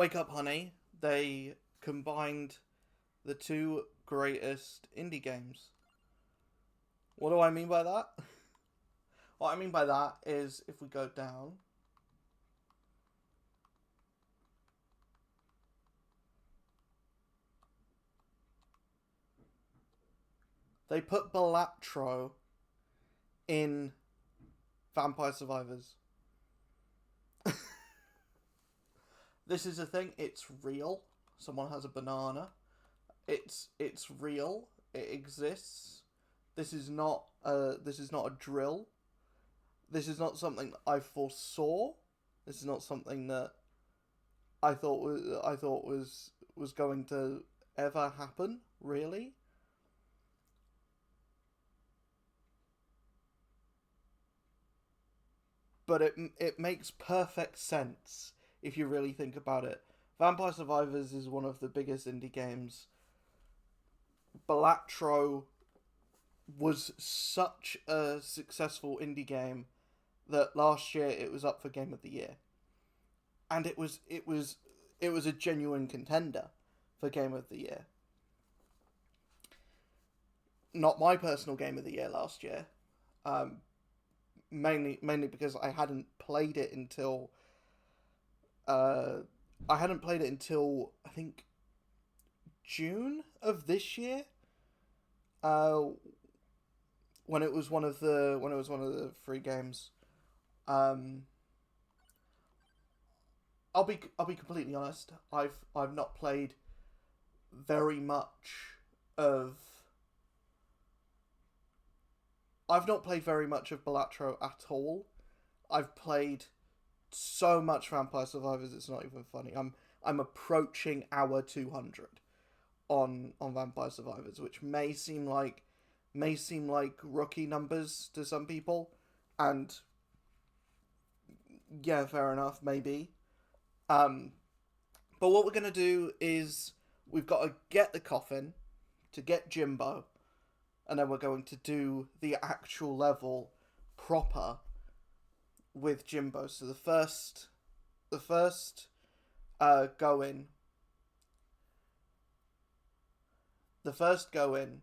Wake Up Honey, they combined the two greatest indie games. What do I mean by that? What I mean by that is if we go down, they put Balatro in Vampire Survivors. This is a thing. It's real. Someone has a banana. It's real. It exists. This is not a drill. This is not something that I foresaw. This is not something that I thought was going to ever happen. Really. But it makes perfect sense if you really think about it. Vampire Survivors is one of the biggest indie games. Balatro was such a successful indie game that last year it was up for Game of the Year, and it was a genuine contender for Game of the Year. Not my personal Game of the Year last year, um, mainly because uh, I hadn't played it until I think June of this year. Uh, when it was one of the free games. Um, I'll be completely honest. I've not played very much of I've not played very much of Balatro at all. I've played so much Vampire Survivors. It's not even funny. I'm approaching hour 200 on Vampire Survivors, which may seem like rookie numbers to some people, and yeah, fair enough, maybe. Um, but what we're gonna do is we've got to get the coffin to get Jimbo, and then we're going to do the actual level proper with Jimbo. So the go in, the first go in,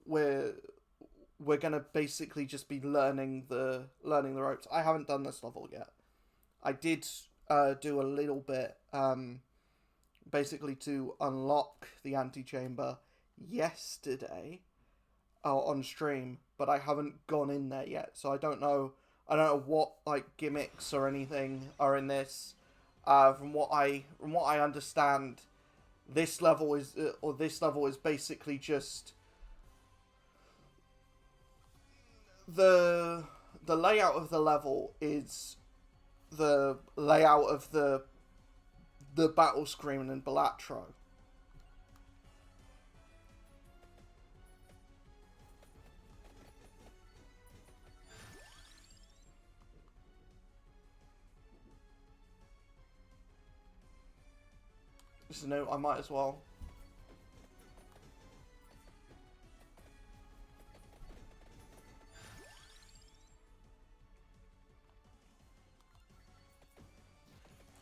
we're we're gonna basically just be learning the ropes. I haven't done this level yet. I did do a little bit, basically to unlock the antechamber yesterday on stream, but I haven't gone in there yet, so I don't know. I don't know what like gimmicks or anything are in this. From what I understand, this level is basically just the the layout of the level is the layout of the battle screen in Balatro. So no, I might as well.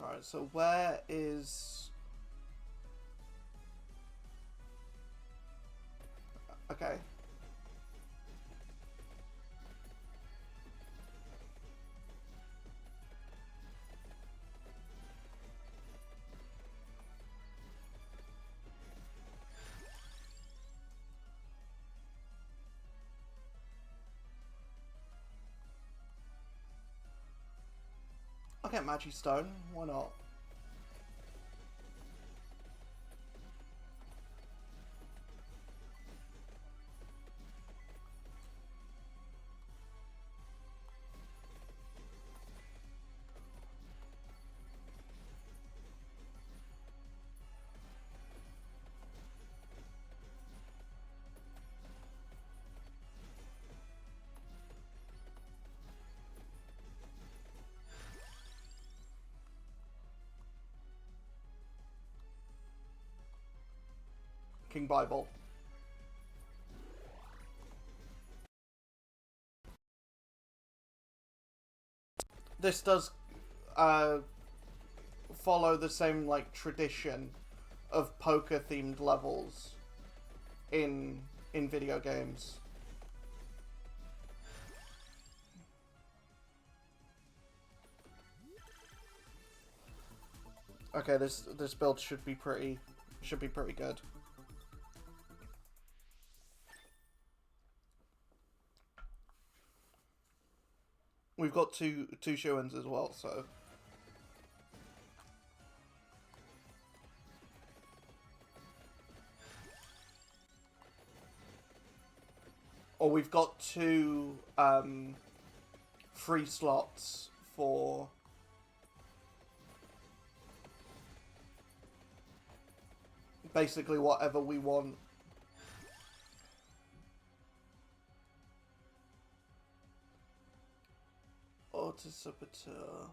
Alright, so where is... Okay. I'll get Magic Stone, why not? King Bible. This does, uh, follow the same like tradition of poker themed levels in video games. Okay, this build should be pretty good. We've got two show-ins as well, so or we've got two free slots for basically whatever we want. Autosaboteur.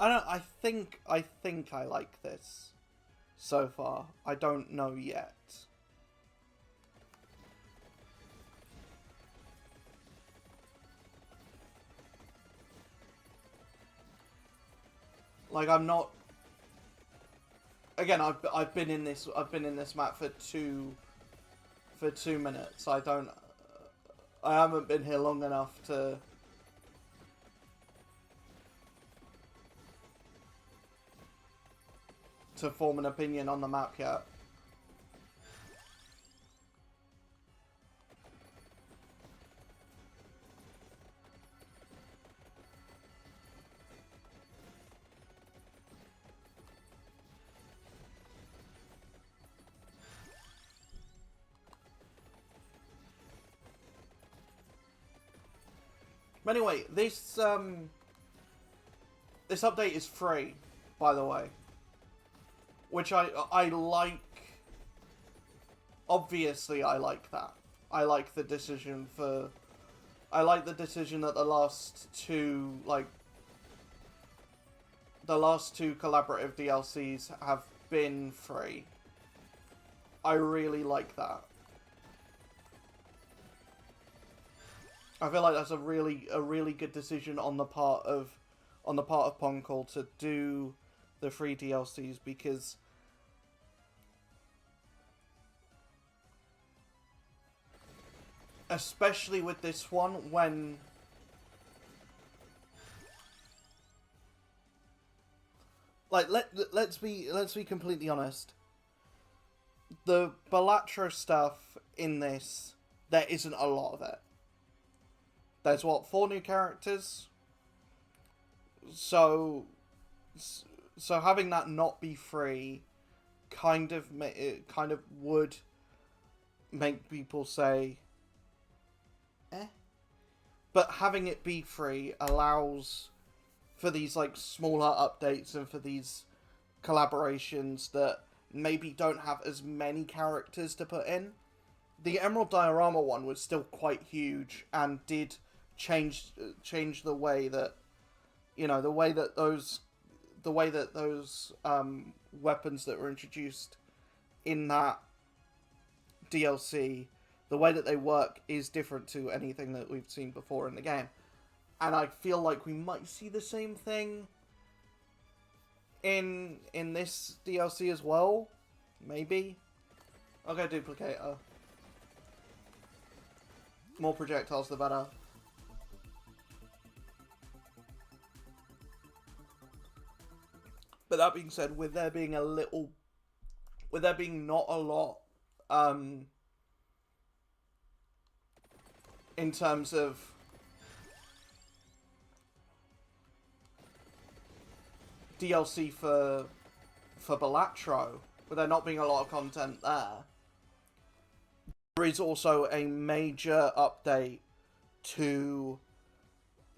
I think I like this so far. I don't know yet. Like, I'm not. Again, I've been in this map for two minutes. I haven't been here long enough to form an opinion on the map yet. But anyway, this update is free, by the way. Which I like. Obviously, I like that. I like the decision that the last two collaborative DLCs have been free. I really like that. I feel like that's a really good decision on the part of Ponkle to do the free DLCs, because especially with this one, when like let's be completely honest, the Balatro stuff in this, there isn't a lot of it. There's what, 4 new characters, so having that not be free kind of would make people say eh, but having it be free allows for these like smaller updates and for these collaborations that maybe don't have as many characters to put in. The Emerald Diorama one was still quite huge and did change the way that, you know, the way that those weapons that were introduced in that DLC, the way that they work is different to anything that we've seen before in the game. And I feel like we might see the same thing in this DLC as well. Maybe. I'll go Duplicator. More projectiles, the better. But that being said, with there being not a lot, in terms of DLC for Balatro, with there not being a lot of content there is also a major update to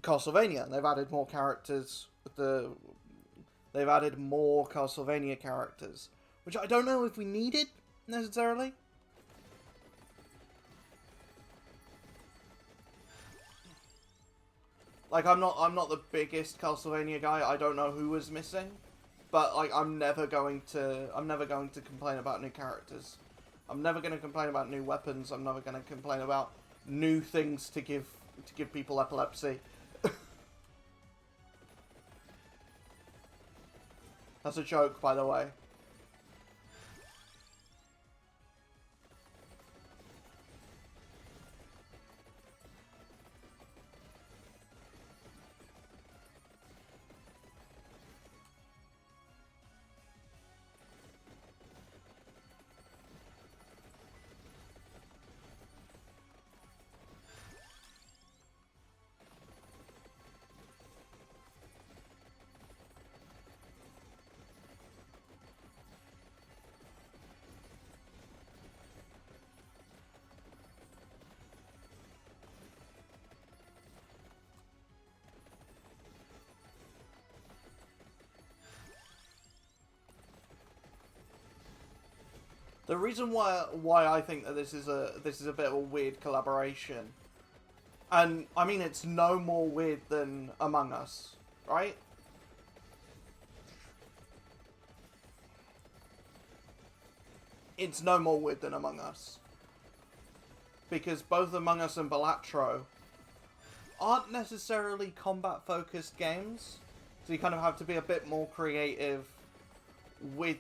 Castlevania. They've added more characters. They've added more Castlevania characters, which I don't know if we needed necessarily. Like, I'm not the biggest Castlevania guy. I don't know who was missing, but like I'm never going to complain about new characters. I'm never going to complain about new weapons. I'm never going to complain about new things to give people epilepsy. That's a joke, by the way. The reason why I think that this is a bit of a weird collaboration, and I mean it's no more weird than Among Us, right? It's no more weird than Among Us, because both Among Us and Balatro aren't necessarily combat focused games, so you kind of have to be a bit more creative with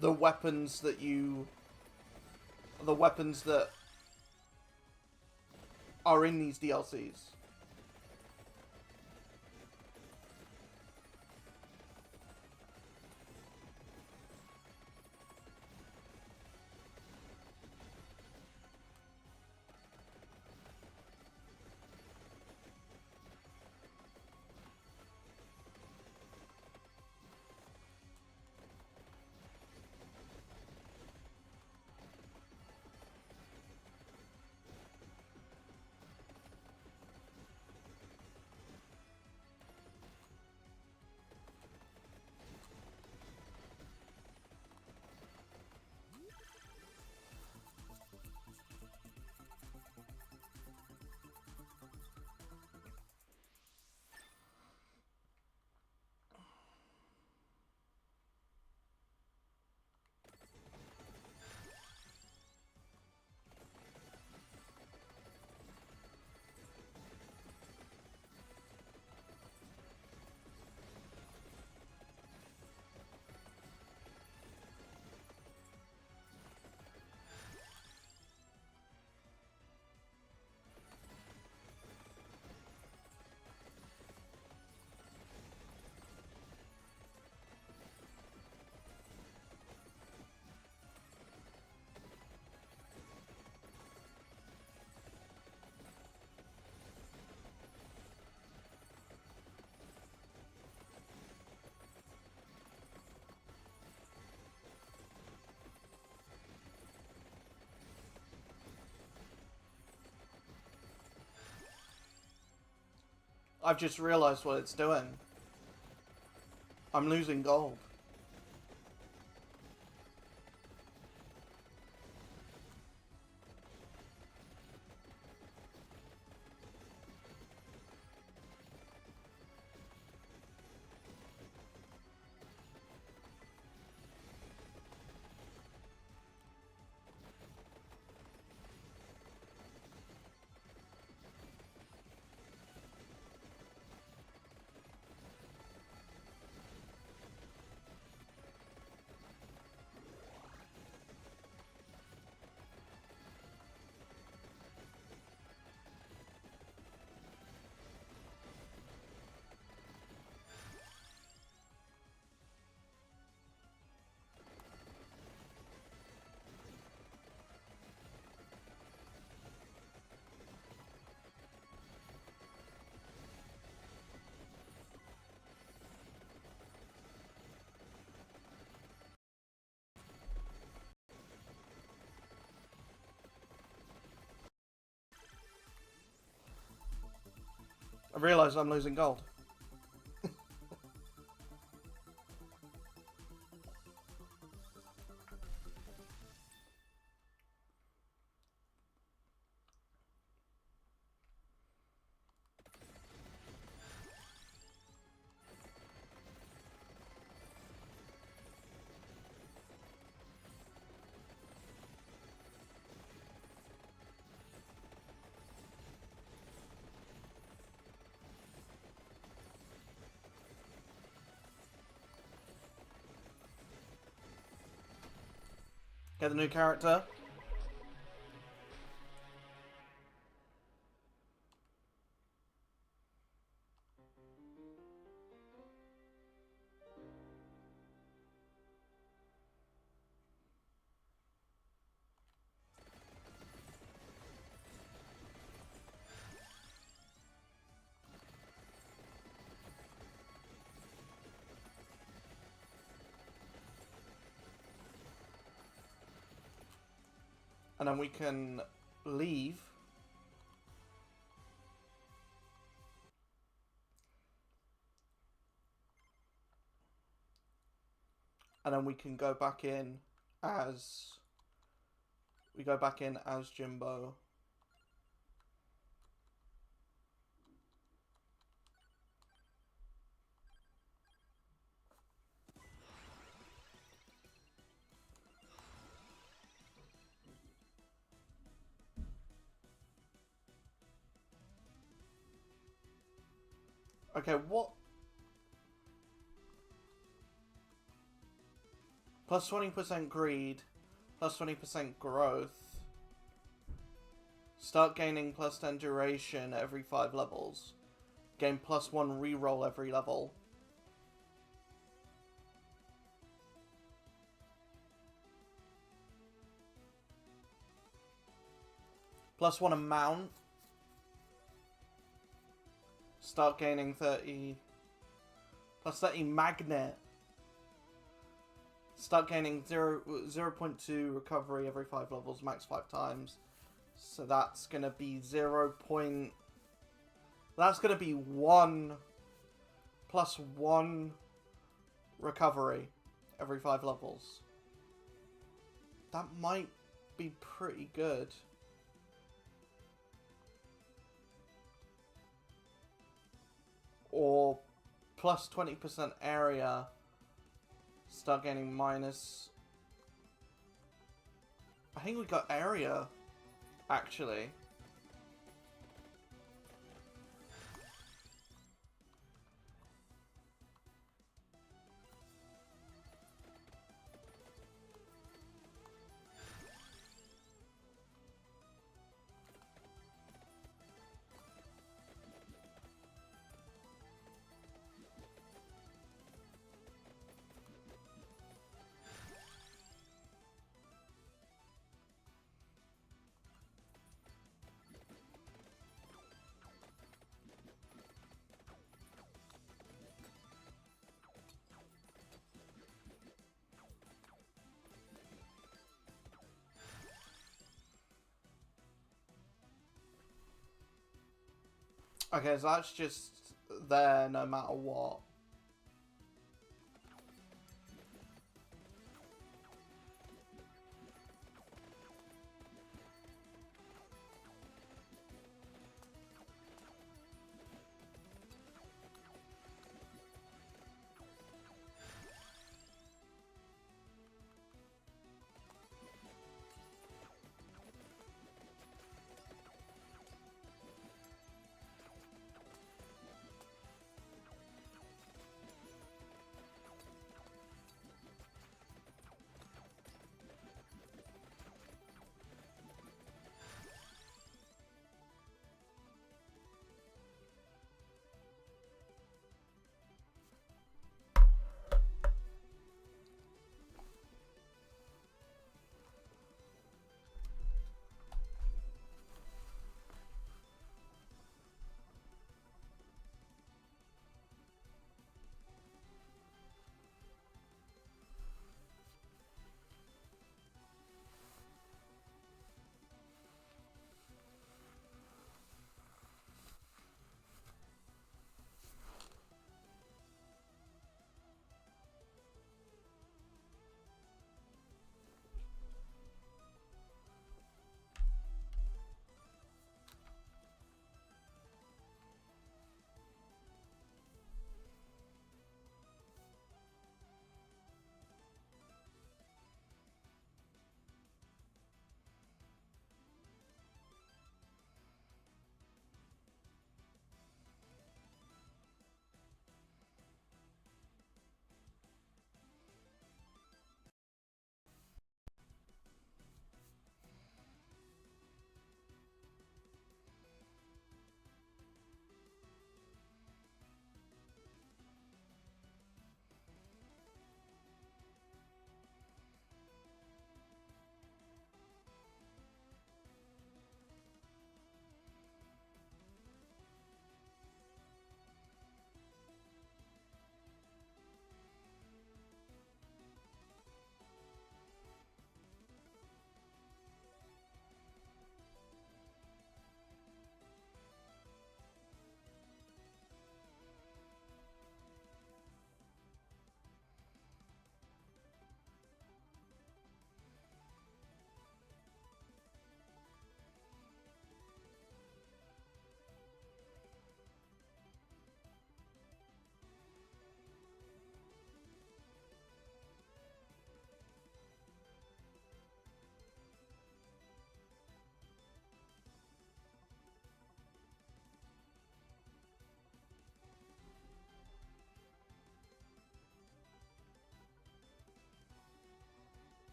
the weapons that are in these DLCs. I've just realised what it's doing. I'm losing gold. I realise I'm losing gold. Get the new character. And then we can leave. And then we can go back in as... We go back in as Jimbo. Okay, what? Plus 20% greed, plus 20% growth. Start gaining plus 10 duration every 5 levels. Gain plus 1 reroll every level. Plus 1 amount. Start gaining 30. Plus 30 magnet. Start gaining 0.2 recovery every 5 levels, max 5 times. So that's going to be 0. That's going to be 1 plus 1 recovery every 5 levels. That might be pretty good. Or plus 20% area. Start gaining minus... I think we got area, actually. Okay, so that's just there no matter what.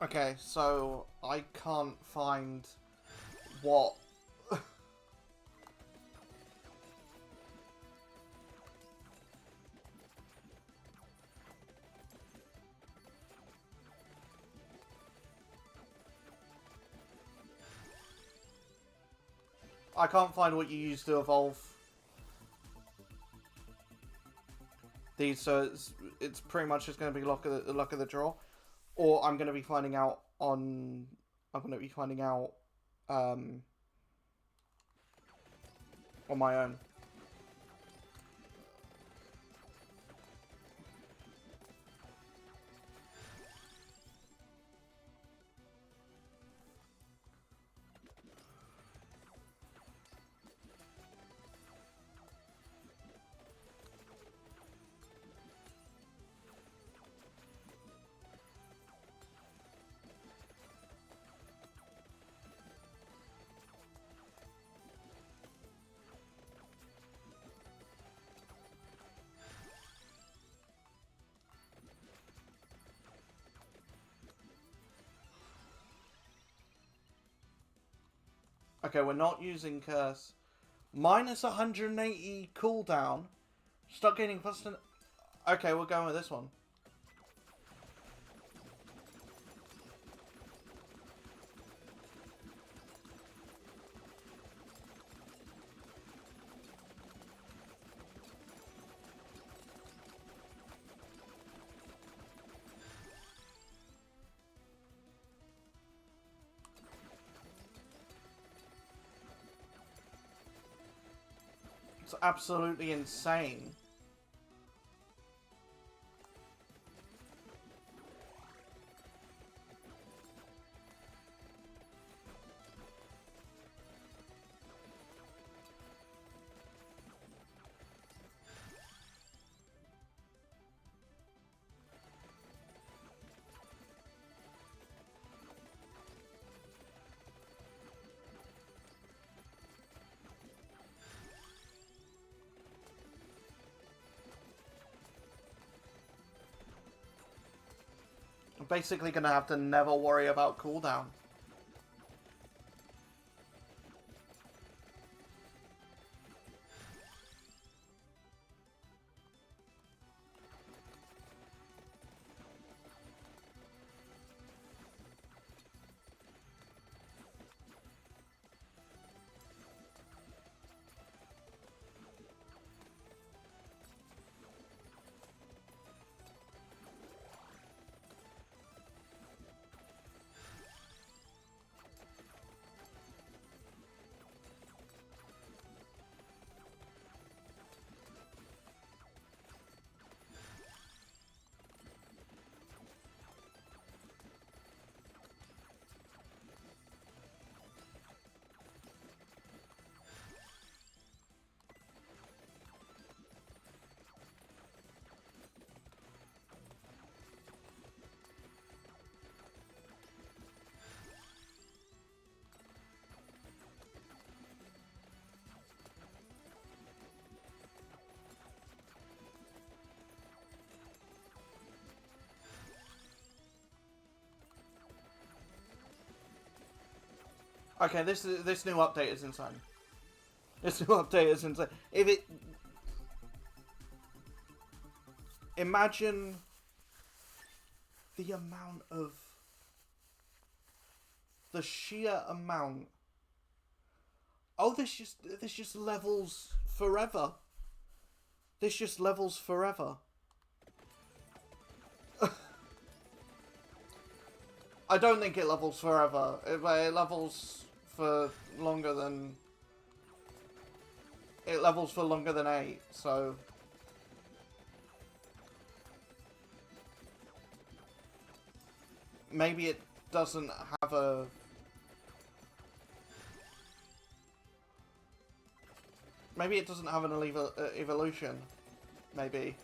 Okay, so I can't find what... I can't find what you use to evolve these, so it's pretty much just going to be luck of the draw, or I'm going to be finding out on um, on my own. Okay, we're not using curse. Minus 180 cooldown. Start gaining plus. Okay, we're going with this one. It's absolutely insane. I'm basically gonna have to never worry about cooldown. Okay, this new update is insane. This new update is insane. If it... Imagine the amount of... The sheer amount... Oh, this just levels forever. This just levels forever. I don't think it levels forever. It levels for longer than... It levels for longer than 8, so... Maybe it doesn't have a... Maybe it doesn't have an evolution. Maybe.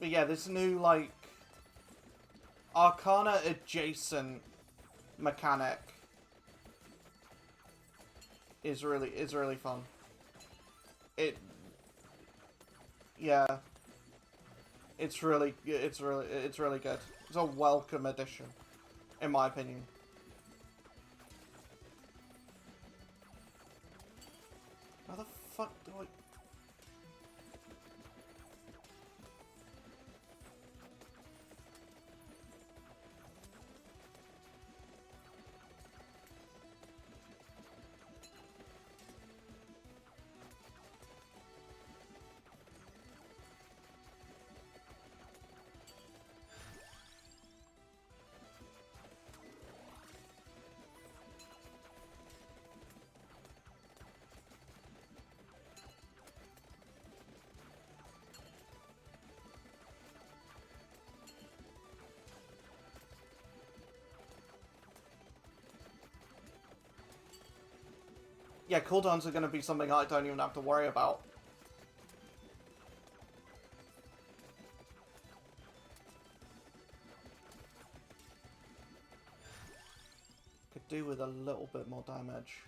But yeah, this new, like, Arcana adjacent mechanic is really fun. Yeah, it's really good. It's a welcome addition, in my opinion. How the fuck do I... Yeah, cooldowns are going to be something I don't even have to worry about. Could do with a little bit more damage.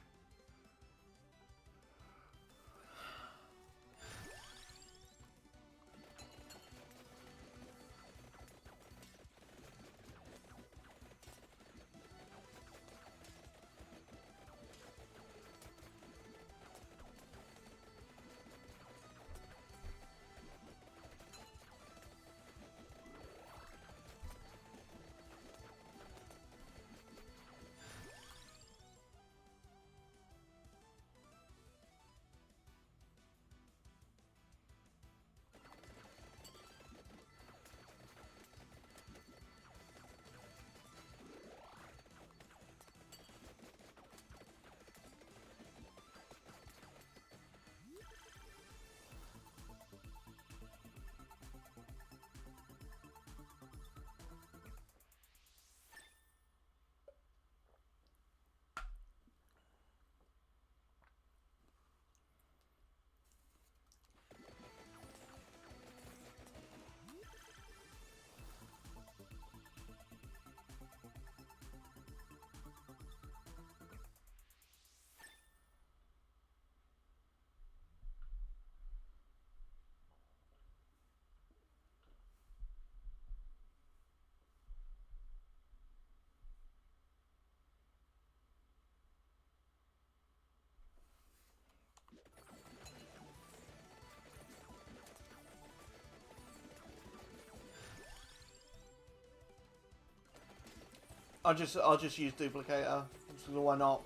I'll just use duplicator. So why not?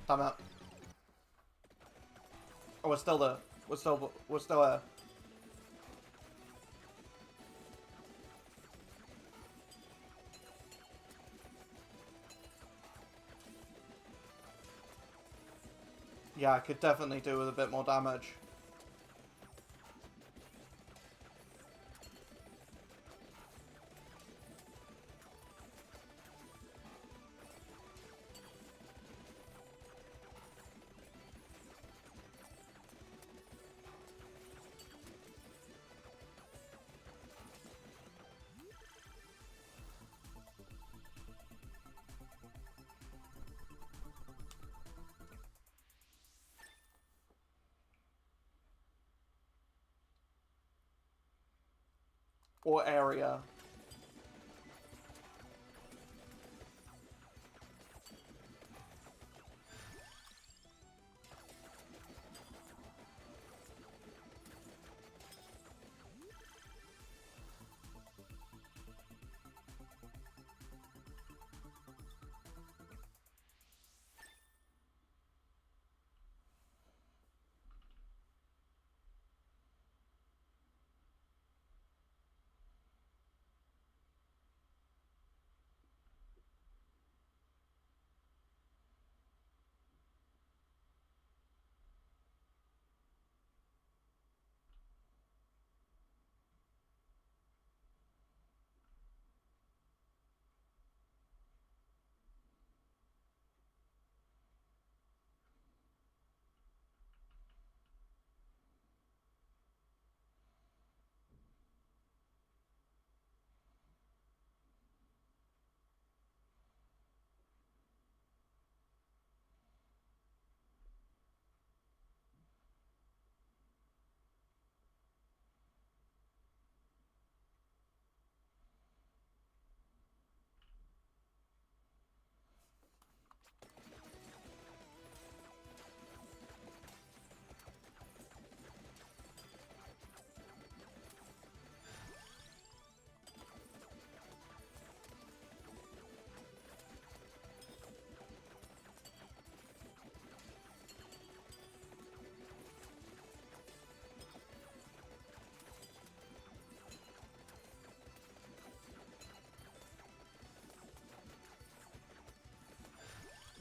Damn it. Oh, we're still there. We're still there. Yeah, I could definitely do with a bit more damage. or area.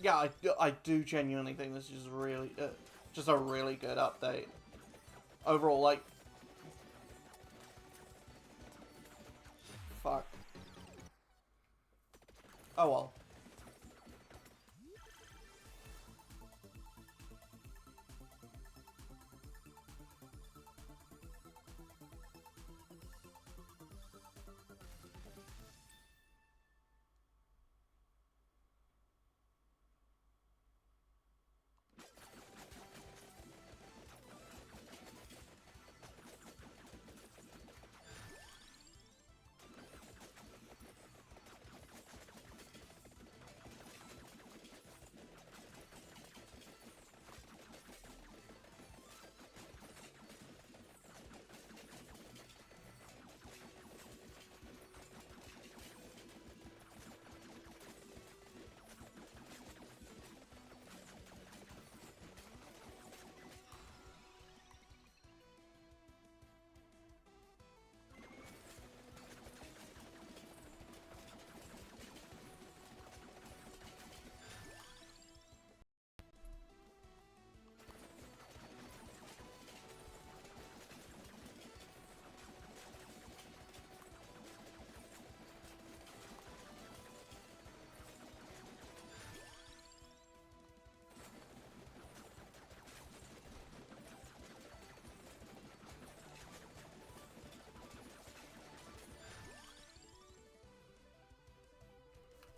Yeah, I do genuinely think this is really, just a really good update. Overall, like... Fuck. Oh well.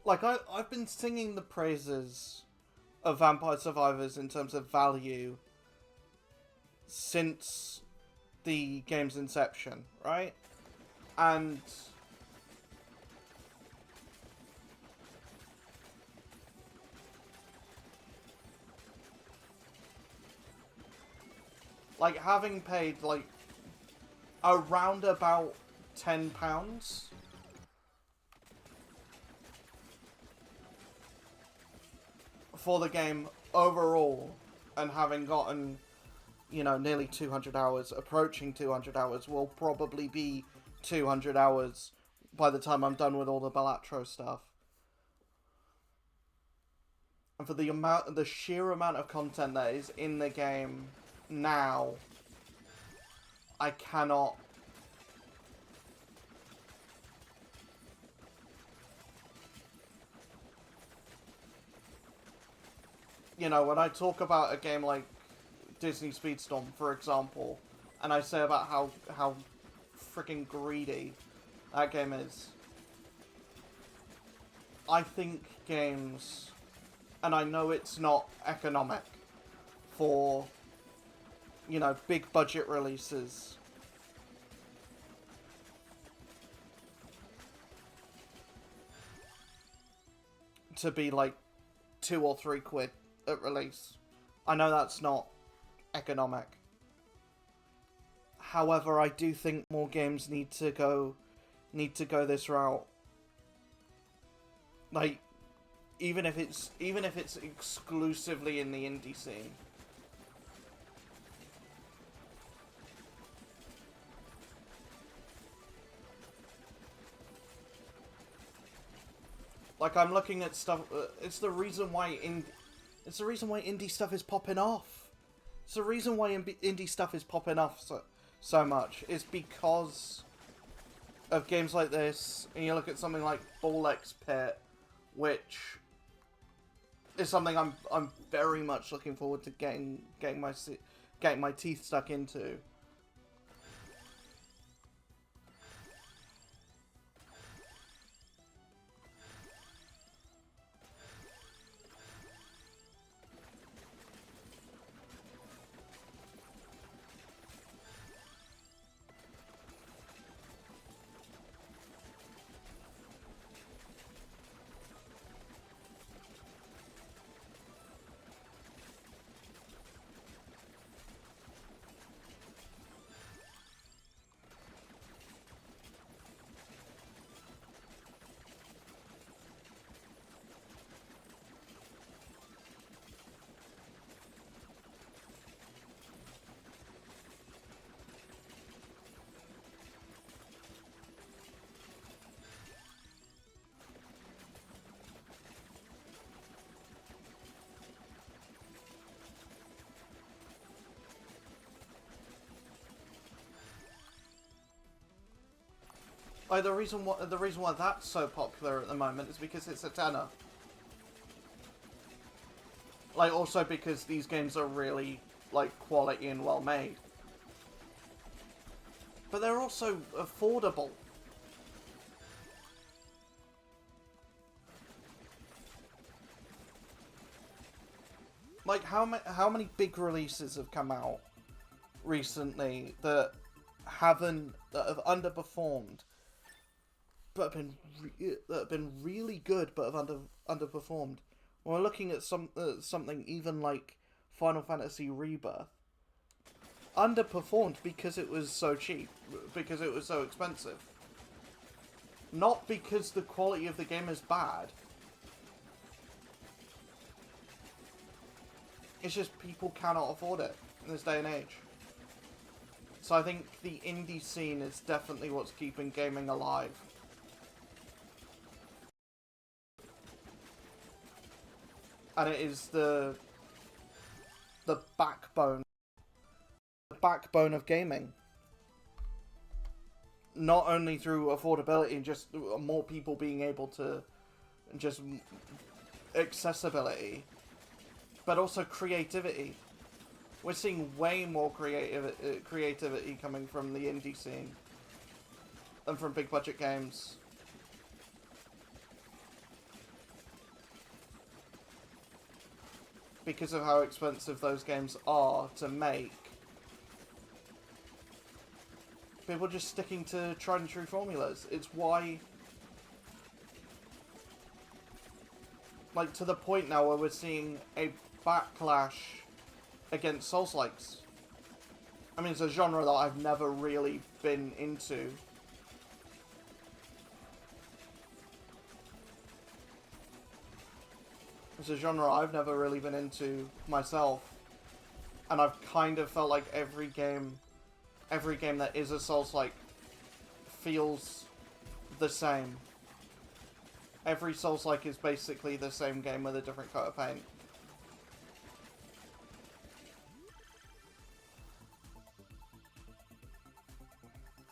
Like, I've been singing the praises of Vampire Survivors in terms of value since the game's inception, right? And... like, having paid, like, around about £10 for the game overall, and having gotten, you know, nearly 200 hours, approaching 200 hours, will probably be 200 hours by the time I'm done with all the Balatro stuff. And for the sheer amount of content that is in the game now, I cannot... You know, when I talk about a game like Disney Speedstorm, for example, and I say about how freaking greedy that game is, I think games, and I know it's not economic for, you know, big budget releases, to be like £2 or £3 at release. I know that's not economic. However, I do think more games need to go this route. Like, even if it's exclusively in the indie scene. Like, I'm looking at stuff. It's the reason why indie stuff is popping off. It's the reason why indie stuff is popping off so much. It's because of games like this. And you look at something like Ball X Pit, which is something I'm very much looking forward to getting my teeth stuck into. Like, the reason why that's so popular at the moment is because it's a tenner. Like, also because these games are really, like, quality and well made. But they're also affordable. Like, how many big releases have come out recently that have underperformed, but have been really good, but have underperformed? When we're looking at something even like Final Fantasy Rebirth, underperformed because it was so cheap, because it was so expensive. Not because the quality of the game is bad. It's just people cannot afford it in this day and age. So I think the indie scene is definitely what's keeping gaming alive. And it is the backbone of gaming. Not only through affordability and just more people being able to, just accessibility, but also creativity. We're seeing way more creativity coming from the indie scene than from big budget games. Because of how expensive those games are to make. People are just sticking to tried and true formulas. It's why, like, to the point now where we're seeing a backlash against Souls-likes. I mean, it's a genre that I've never really been into. It's a genre I've never really been into myself. And I've kind of felt like every game that is a Souls-like feels the same. Every Souls-like is basically the same game with a different coat of paint.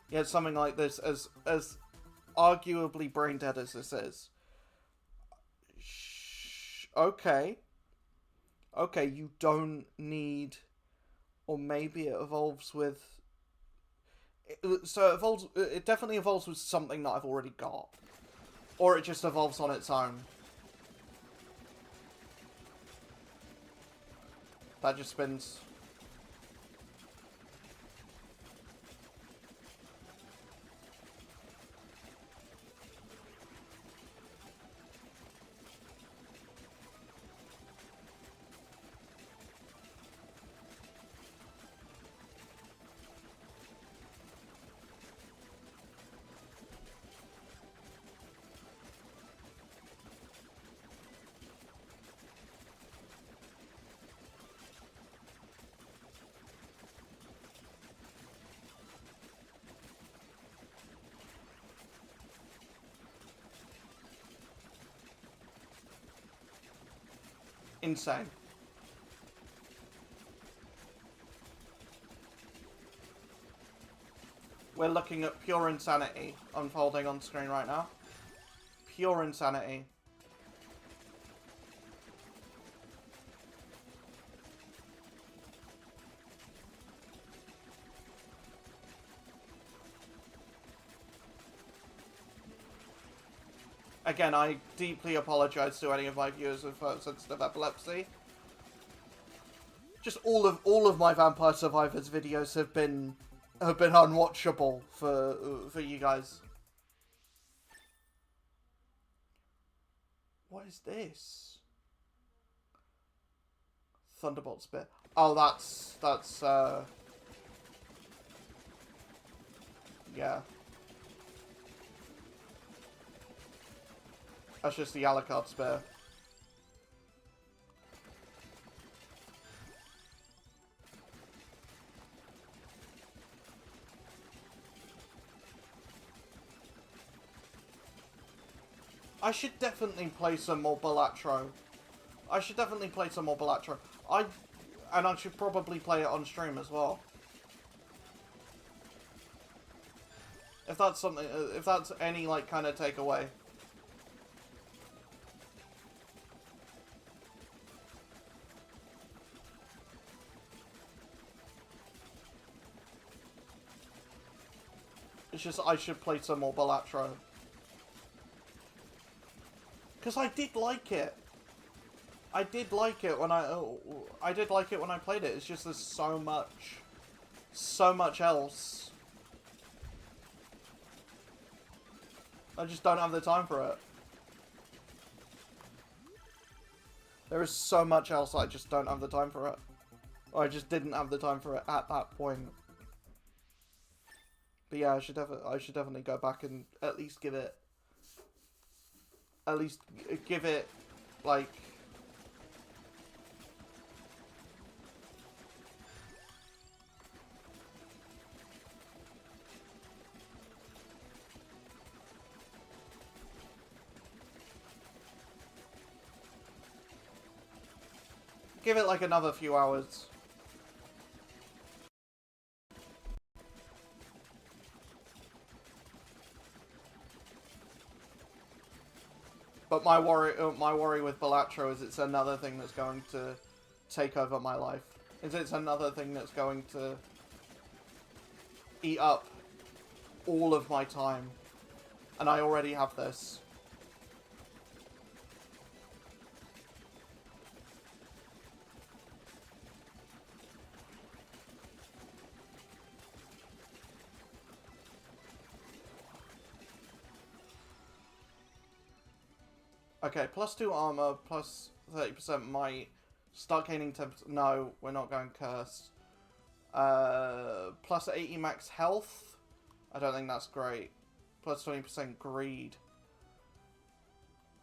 Yet something like this, as arguably brain dead as this is, okay, you don't need, or maybe it evolves with. So it definitely evolves with something that I've already got, or it just evolves on its own. That just spins. insane. We're looking at pure insanity unfolding on screen right now. Pure insanity. Again, I deeply apologize to any of my viewers with sensitive epilepsy. Just all of my Vampire Survivors videos have been unwatchable for you guys. What is this? Thunderbolt Spear. Oh, that's yeah. That's just the Alucard Spear. I should definitely play some more Balatro. I should probably play it on stream as well. If that's something, if that's any, like, kind of takeaway. It's just, I should play some more Balatro. Because I did like it. I did like it when I played it. It's just there's so much else. I just don't have the time for it. There is so much else I just don't have the time for it. Or I just didn't have the time for it at that point. But yeah, I should definitely go back and at least give it, like, another few hours. But my worry with Balatro is it's another thing that's going to take over my life. It's another thing that's going to eat up all of my time. And I already have this. Okay, +2 armor, plus 30% might. Start gaining 10%. No, we're not going cursed. Plus 80 max health. I don't think that's great. Plus 20% greed.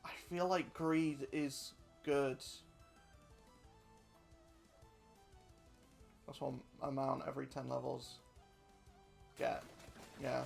I feel like greed is good. That's one amount every 10 levels. Yeah. Yeah.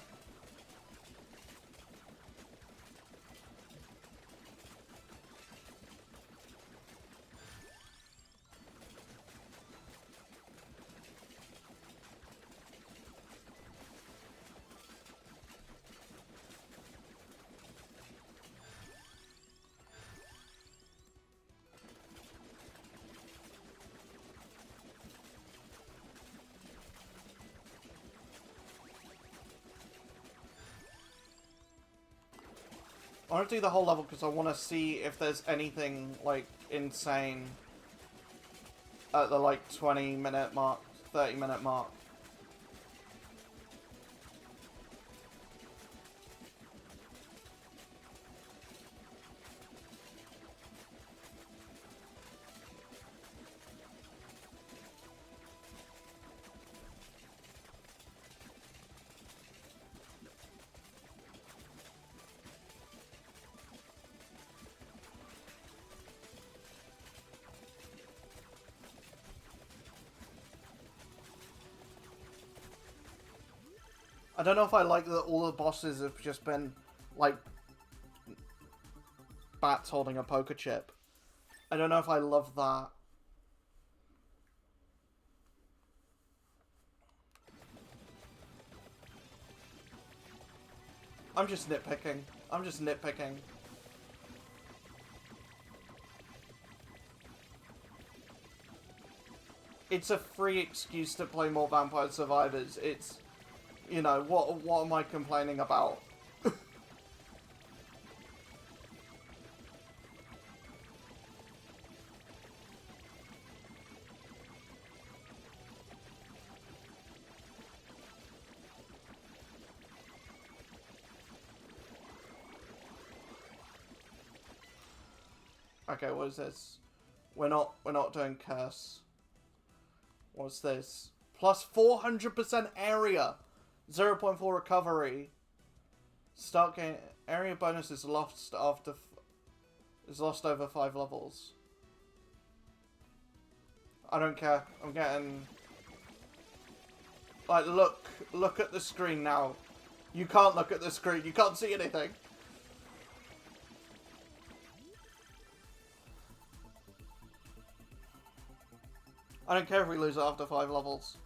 I want to do the whole level because I want to see if there's anything, like, insane at the, like, 20-minute mark, 30-minute mark. I don't know if I like that all the bosses have just been, like, bats holding a poker chip. I don't know if I love that. I'm just nitpicking. I'm just nitpicking. It's a free excuse to play more Vampire Survivors. It's, you know, what am I complaining about? Okay, what is this? We're not doing curse. What's this? Plus 400% area, 0.4 recovery. Start game area bonus is lost after is lost over 5 levels. I don't care. I'm getting like look at the screen now. You can't look at the screen. You can't see anything. I don't care if we lose it after 5 levels.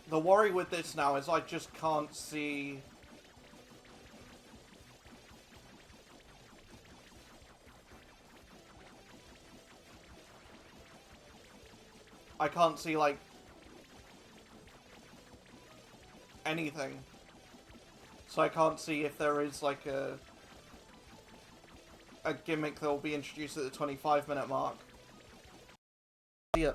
The worry with this now is I just can't see... I can't see, like, anything. So I can't see if there is, like, a gimmick that will be introduced at the 25-minute mark. Yeah.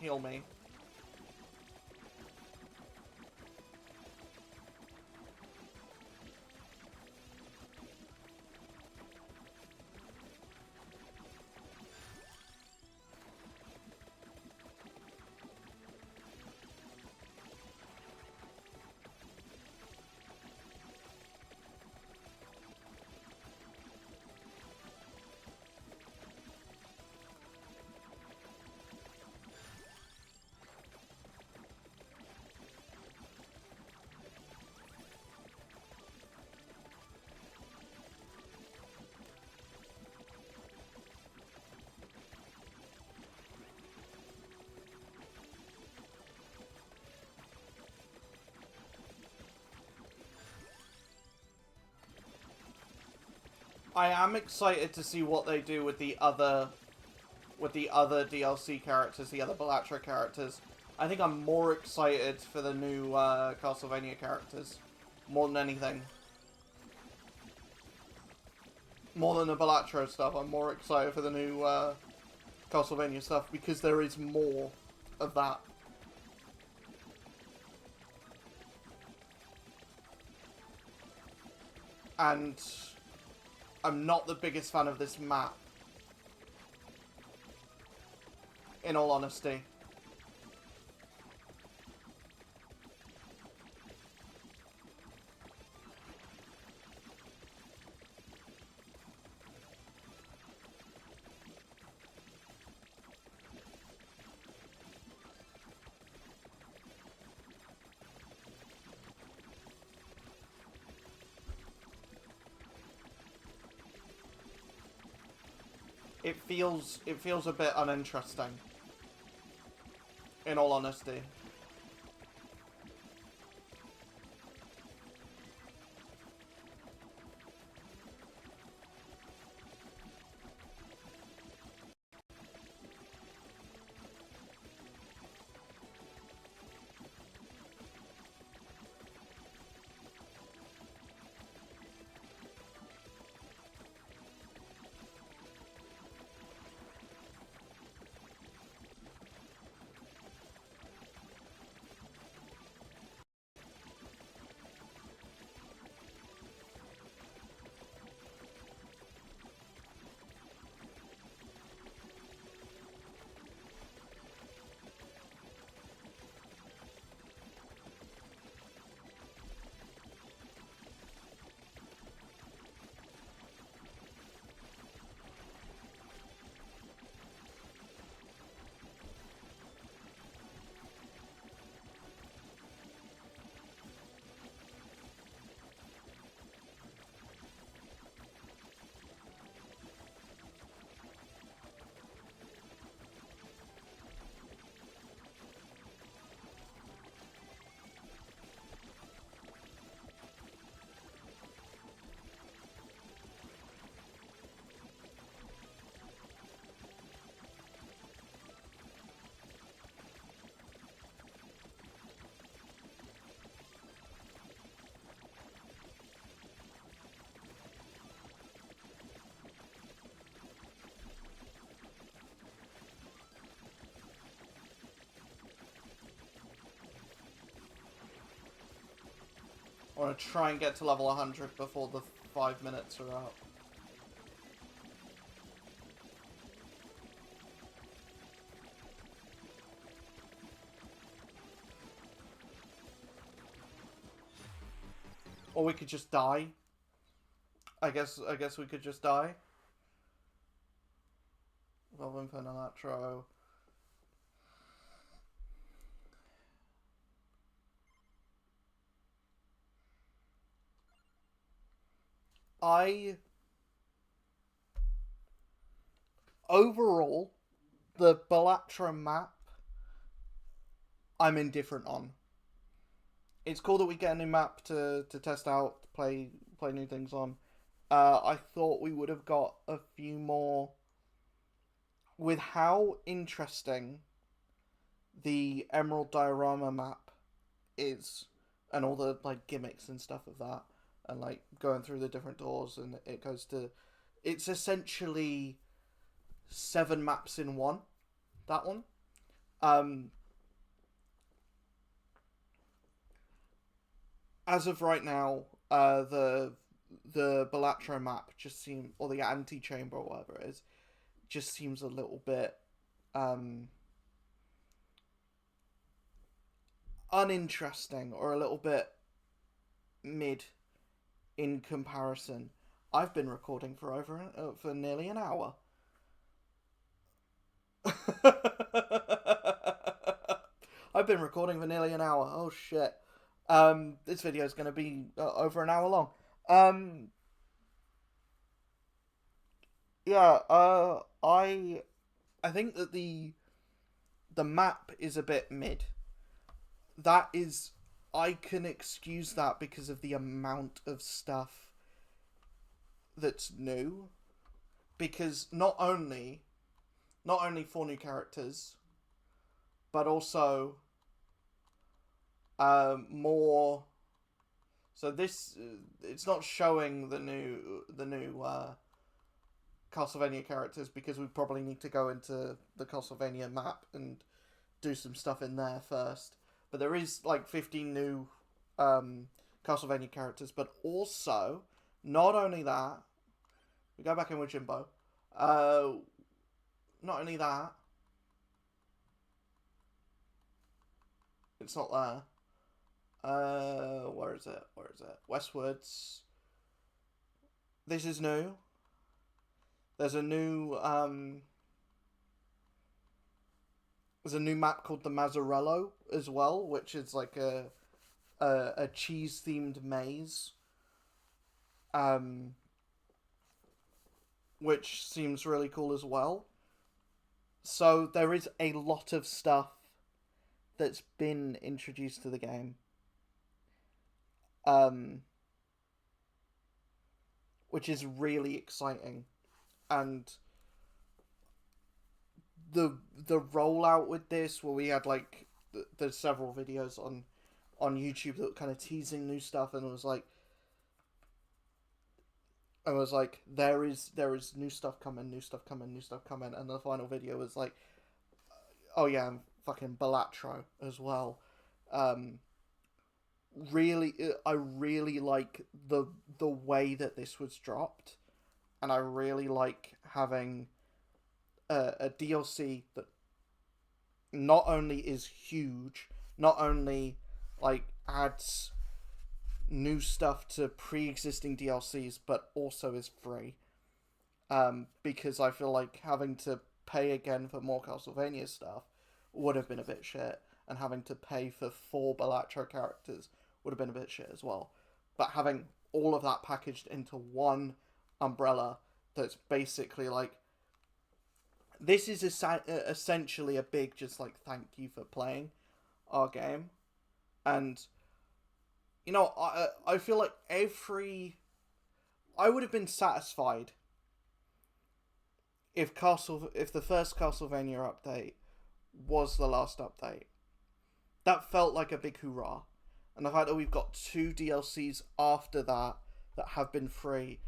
Heal me. I am excited to see what they do with the other DLC characters, the other Bellatra characters. I think I'm more excited for the new Castlevania characters, more than anything. More than the Bellatra stuff, I'm more excited for the new Castlevania stuff because there is more of that. And I'm not the biggest fan of this map, in all honesty. it feels a bit uninteresting. In all honesty. I want to try and get to level 100 before the 5 minutes are out. Or we could just die. I guess we could just die. Velvin Electro. Overall, the Balatro map, I'm indifferent on. It's cool that we get a new map to test out, to play new things on. I thought we would have got a few more. With how interesting the Emerald Diorama map is, and all the like gimmicks and stuff of that, and like going through the different doors, and it goes to, it's essentially 7 maps in one. That one. Um, as of right now, the Balatro map just seems, or the Antechamber or whatever it is, just seems a little bit um, uninteresting, or a little bit mid in comparison. I've been recording for nearly an hour. I've been recording for nearly an hour. Oh shit. This video is going to be over an hour long. Um, yeah. I think that the map is a bit mid. That is, I can excuse that because of the amount of stuff that's new. Because not only 4 new characters, but also more. So this, it's not showing the new Castlevania characters, because we probably need to go into the Castlevania map and do some stuff in there first. But there is like 15 new Castlevania characters, but also, not only that, we go back in with Jimbo. Not only that, it's not there. Where is it? Where is it? Westwards. This is new. There's a new there's a new map called the Mazzarello as well, which is like a cheese themed maze. Um, which seems really cool as well. So there is a lot of stuff that's been introduced to the game, um, which is really exciting, and the rollout with this, where we had like there's several videos on YouTube that were kind of teasing new stuff, and it was like there is new stuff coming, new stuff coming, new stuff coming, and the final video was like, oh yeah, and fucking Balatro as well. Um, really, I really like the way that this was dropped, and I really like having a DLC that not only is huge, not only like adds new stuff to pre-existing DLCs, but also is free. Because I feel like having to pay again for more Castlevania stuff would have been a bit shit, and having to pay for 4 Balatro characters would have been a bit shit as well. But having all of that packaged into one umbrella that's basically like, this is essentially a big just like thank you for playing our game. And I feel like I would have been satisfied if the first Castlevania update was the last update. That felt like a big hoorah. And the fact that we've got 2 DLCs after that have been free,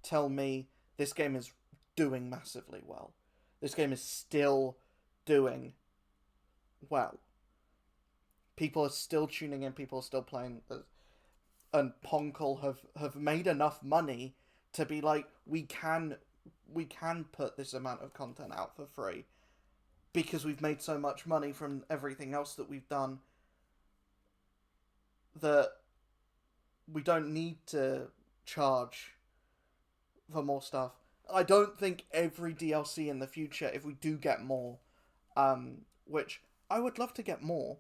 tell me this game is doing massively well. This game is still doing well. People are still tuning in, people are still playing, and Ponkel have made enough money to be like, we can put this amount of content out for free because we've made so much money from everything else that we've done that we don't need to charge for more stuff. I don't think every DLC in the future, if we do get more, which I would love to get more,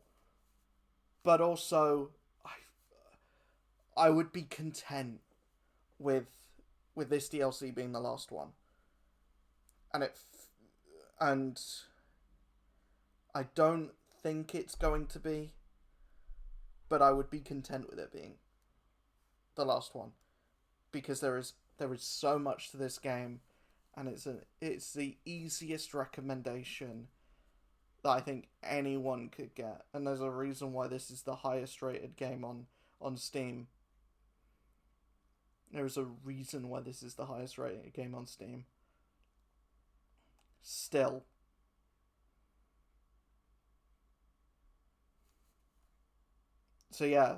but also I would be content with this DLC being the last one, and I don't think it's going to be, but I would be content with it being the last one, because there is so much to this game, and it's the easiest recommendation that I think anyone could get, and there's a reason why this is the highest rated game on Steam. There is a reason why this is the highest rated game on Steam. Still. So yeah,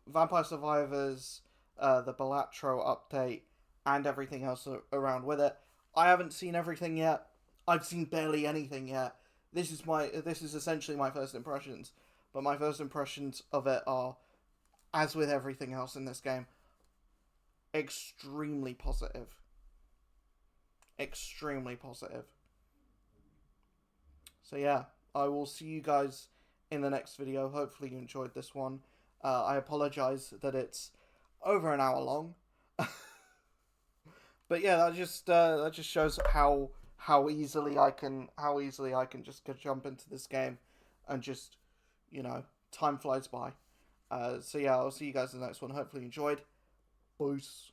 Vampire Survivors, the Balatro update, and everything else around with it. I haven't seen everything yet. I've seen barely anything yet. This is essentially my first impressions, but my first impressions of it are, as with everything else in this game, extremely positive. Extremely positive. So yeah, I will see you guys in the next video. Hopefully you enjoyed this one. I apologize that it's over an hour long. But yeah, that just shows how easily I can just jump into this game, and just, time flies by. So yeah, I'll see you guys in the next one. Hopefully you enjoyed. Peace.